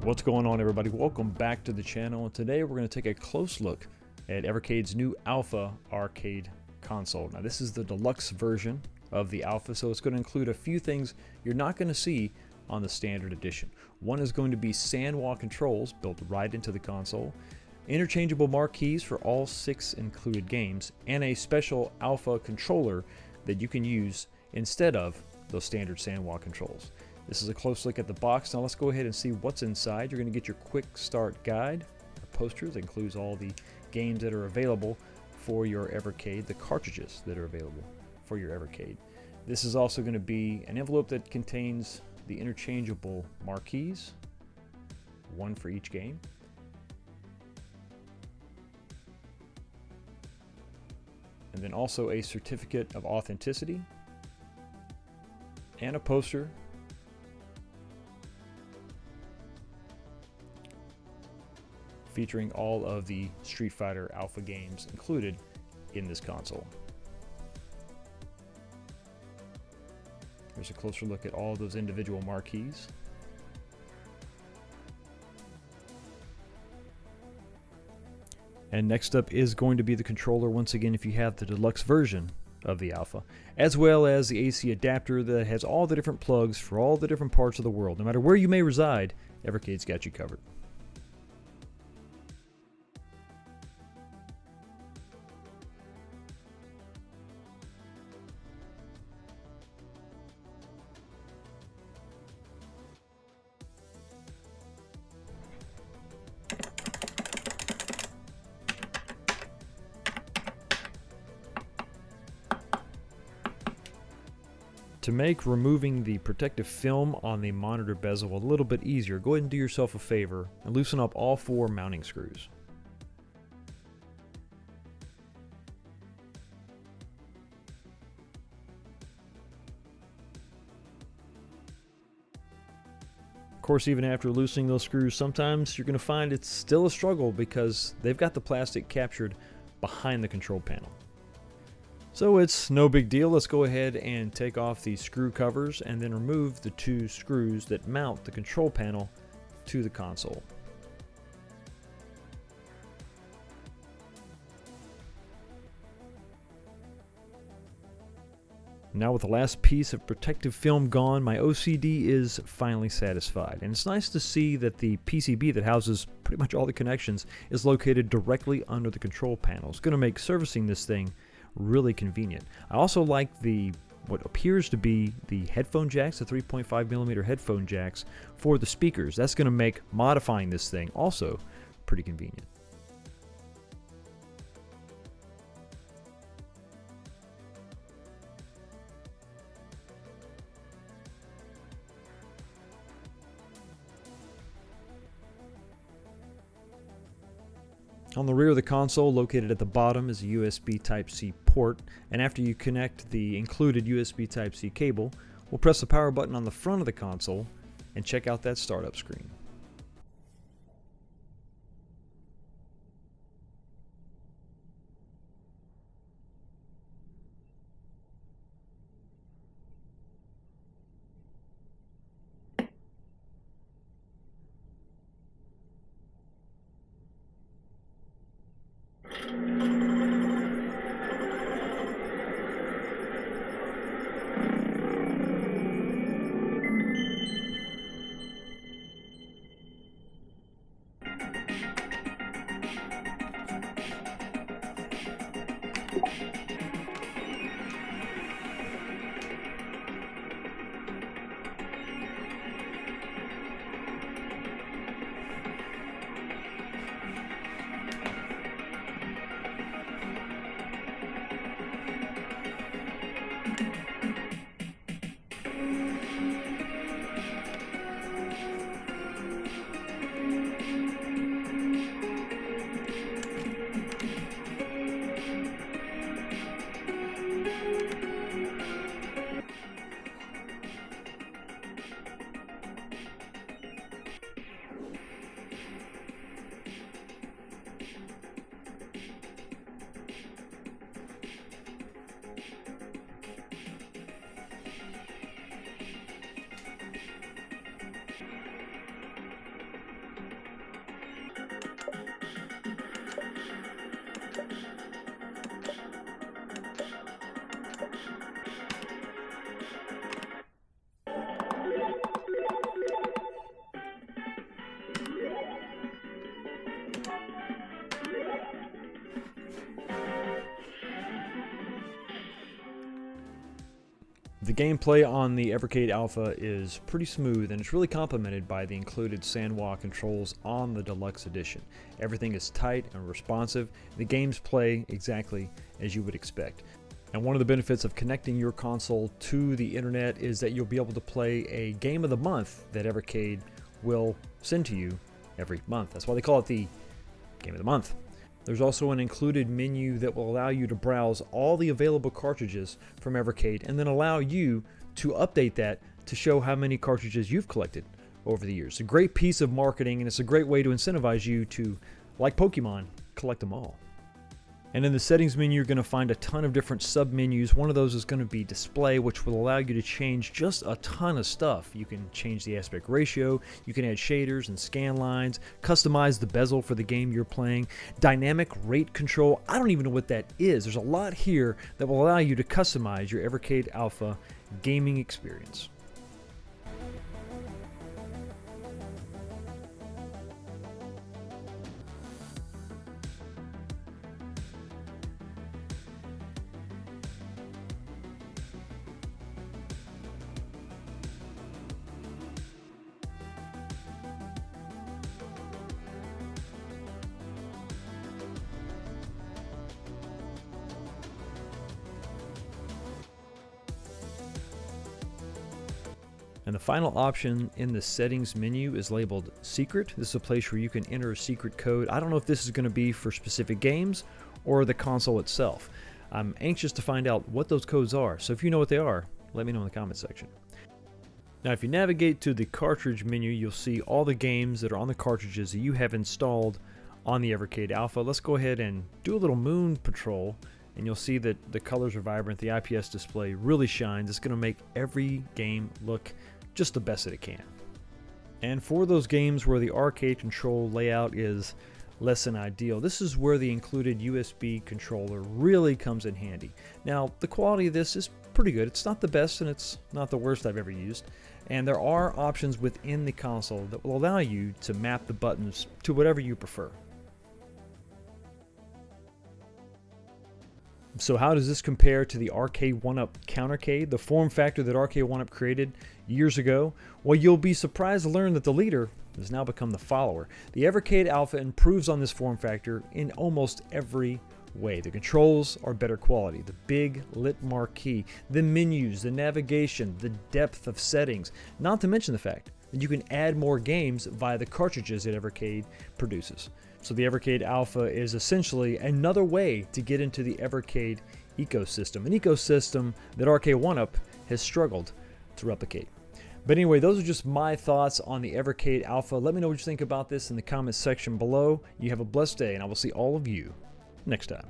What's going on, everybody? Welcome back to the channel, and today we're going to take a close look at Evercade's new Alpha arcade console. Now, this is the deluxe version of the Alpha, so it's going to include a few things you're not going to see on the standard edition. One is going to be sandwalk controls built right into the console, interchangeable marquees for all 6 included games, and a special Alpha controller that you can use instead of those standard sandwalk controls. This is a close look at the box. Now let's go ahead and see what's inside. You're going to get your quick start guide, a poster that includes all the games that are available for your Evercade, the cartridges that are available for your Evercade. This is also going to be an envelope that contains the interchangeable marquees, one for each game. And then also a certificate of authenticity and a poster featuring all of the Street Fighter Alpha games included in this console. Here's a closer look at all those individual marquees. And next up is going to be the controller, once again, if you have the deluxe version of the Alpha, as well as the AC adapter that has all the different plugs for all the different parts of the world. No matter where you may reside, Evercade's got you covered. To make removing the protective film on the monitor bezel a little bit easier, go ahead and do yourself a favor and loosen up all 4 mounting screws. Of course, even after loosening those screws, sometimes you're going to find it's still a struggle because they've got the plastic captured behind the control panel. So it's no big deal. Let's go ahead and take off the screw covers and then remove the 2 screws that mount the control panel to the console. Now, with the last piece of protective film gone, my OCD is finally satisfied. And it's nice to see that the PCB that houses pretty much all the connections is located directly under the control panel. It's going to make servicing this thing really convenient. I also like what appears to be the headphone jacks, the 3.5mm headphone jacks for the speakers. That's going to make modifying this thing also pretty convenient. On the rear of the console, located at the bottom, is a USB Type-C port, and after you connect the included USB Type-C cable, we'll press the power button on the front of the console and check out that startup screen. The gameplay on the Evercade Alpha is pretty smooth, and it's really complemented by the included Sandwalk controls on the Deluxe Edition. Everything is tight and responsive. The games play exactly as you would expect. And one of the benefits of connecting your console to the internet is that you'll be able to play a game of the month that Evercade will send to you every month. That's why they call it the Game of the Month. There's also an included menu that will allow you to browse all the available cartridges from Evercade and then allow you to update that to show how many cartridges you've collected over the years. It's a great piece of marketing, and it's a great way to incentivize you to, like Pokemon, collect them all. And in the settings menu, you're going to find a ton of different sub-menus. One of those is going to be display, which will allow you to change just a ton of stuff. You can change the aspect ratio, you can add shaders and scan lines, customize the bezel for the game you're playing, dynamic rate control. I don't even know what that is. There's a lot here that will allow you to customize your Evercade Alpha gaming experience. And the final option in the settings menu is labeled secret. This is a place where you can enter a secret code. I don't know if this is going to be for specific games or the console itself. I'm anxious to find out what those codes are. So if you know what they are, let me know in the comment section. Now, if you navigate to the cartridge menu, you'll see all the games that are on the cartridges that you have installed on the Evercade Alpha. Let's go ahead and do a little moon patrol. And you'll see that the colors are vibrant. The IPS display really shines. It's going to make every game look just the best that it can. And for those games where the arcade control layout is less than ideal, this is where the included USB controller really comes in handy. Now, the quality of this is pretty good. It's not the best and it's not the worst I've ever used. And there are options within the console that will allow you to map the buttons to whatever you prefer. So how does this compare to the Arcade 1-Up Countercade, the form factor that Arcade 1-Up created years ago? Well, you'll be surprised to learn that the leader has now become the follower. The Evercade Alpha improves on this form factor in almost every way. The controls are better quality, the big lit marquee, the menus, the navigation, the depth of settings, not to mention the fact that you can add more games via the cartridges that Evercade produces. So the Evercade Alpha is essentially another way to get into the Evercade ecosystem, an ecosystem that Arcade 1-Up has struggled to replicate. But anyway, those are just my thoughts on the Evercade Alpha. Let me know what you think about this in the comments section below. You have a blessed day, and I will see all of you next time.